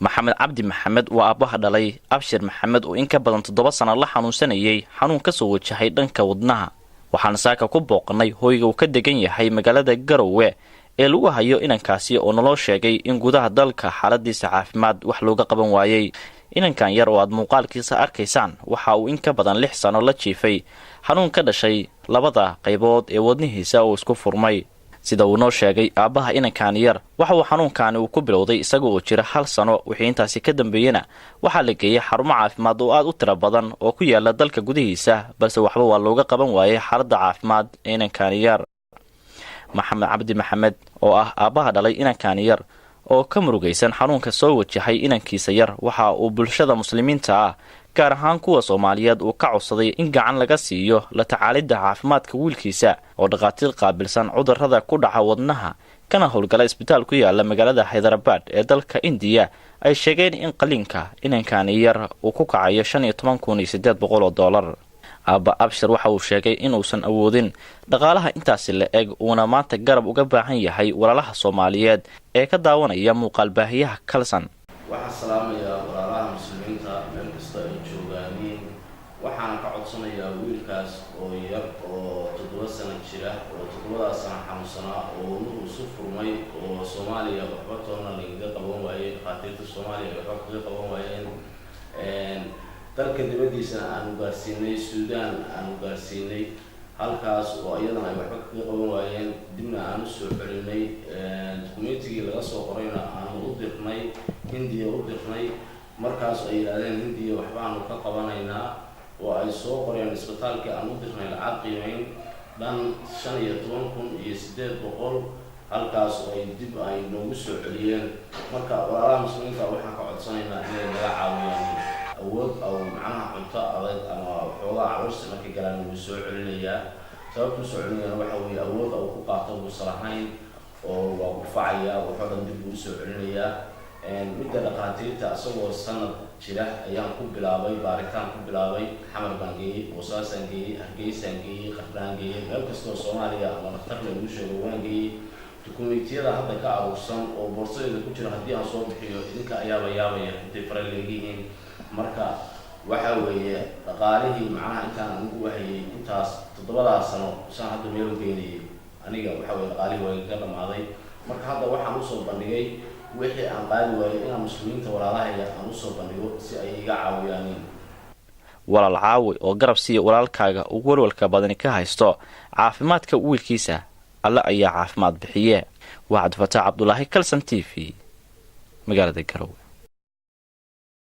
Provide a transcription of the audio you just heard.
maxamed cabdi maxamed waa aabbaha dhalay abshir maxamed oo in ka badan 7 sano la xanuunsanayay xanuun ka soo wajahay dhanka wadnaha. waxaan saaka ku booqnay hoyga uu ka degan yahay magaalada Garowe ee lagu hayo inankaasi oo naloo sheegay in gudaha dalka xaaladiisa caafimaad wax looga qaban waayay. inankan yar oo aad muuqaalkiisa arkaysaan waxa uu in ka badan 6 sano la jiifay xanuun ka dhashay labada qaybood ee wadnihiisa oo isku furmay. sida uu noo sheegay aabbaha inankan yar waxa uu xanuunkaani uu ku bilowday isaga oo jira 1 sano wixii intaasi ka dambeeyana waxa la geeyay xarumo caafimaad oo aad u tiro badan oo ku yaala dalka gudihiisa balse waxba waa looga qaban waayay xaaladda caafimaad ee inankan yar. maxamed cabdi maxamed oo ah aabbaha dhalay inankan yar oo ka murugaysan xanuunka soo wajahay inankiisa yar waxa uu bulshada muslimiinta ah gaar ahaan kuwa Soomaaliyeed uu ka codsaday in gacan laga siiyo la tacaalidda caafimaadka wiilkiisa oo dhaqaatiir qaabilsan cudurrada ku dhaca wadnaha kana howlgala isbitaal ku yaala magaalada Hyderabad ee dalka India ay sheegeen in qaliinka inankan yar uu ku kacayo $15,800. Abba Abshir waxa uu sheegay in uusan awoodin dhaqaalaha intaasi la eg uuna maanta garab uga baahan yahay walaalaha Soomaaliyeed ee ka daawanaya muuqaal baahiyaha Kalsan. waxaan salaamayaa walaalaha muslimiinta meel kasta ay joogaan. waxaan ka codsanayaa wiilkaas oo yar oo 7 sano jira oo 7 sano xanuunsanaa oo uu isu furmay oo Soomaaliya waxba toona laga qaban waayay qaatiilta Soomaaliya waxba kaga qaban waayeen dalka dibadiisa aan gaarsiinay Suudaan aan gaarsiinay halkaas oo ayadana ay waxba kaga qaban waayeen dibna aan soo celinay community laga soo qorayna aan u dirnay Hindiya u dirnay markaas ay yiraahdeen Hindiya waxba aan ka qabanaynaa oo ay soo qoreen isbitaalka aan u dirnay lacag qiimeyn dan 15,800 halkaas oo ay dib ay noogu soo celiyeen. marka walaalaha muslimiinta waxaan ka codsanaynaa inay naga caawiyaan awood oo macnaha cunto adag ama xoolaha carruurta markay galaan uu soo celinayaa. sababtu soo celinayna waxa weeye awood uu ku qaato uu salahayn oo waa ku facaya wuxuu dhan dib u soo celinayaa. midda dhaqaatiirta asagoo sanad jira ayaan ku bilaabay baaritaan ku bilaabay xamar bangeey Boosaasan geeyay Hargeysa geeyay Qardaan geeyay meel kasta oo Soomaaliya ama dhakhtar lagu sheego waan geeyay. dukumeentiyada hadda ka aruursan oo boorsadeeda ku jira haddii aan soo bixiyo idinka ayaaba yaabaya intay fara leeyihiin. marka waxa weeye dhaqaalihii macnaha intaan ugu wahayay intaas 7 sano saan hadda meel geeyay aniga waxa weeye dhaqaalihii way ka dhamaaday. marka hadda waxaan u soo bandhigay wixii aan qaadi waayay in muslimiinta walaalahayga aan u soo bandhigo si ay iga caawiyaan. walaal caawi oo garab siiya walaalkaaga ugu walwalka badan ka haysto caafimaadka wiilkiisa alla ayaa caafimaad bixiye. waa Cabdi Fataax Cabdullaahi Kalsan TV magaalada Garowe.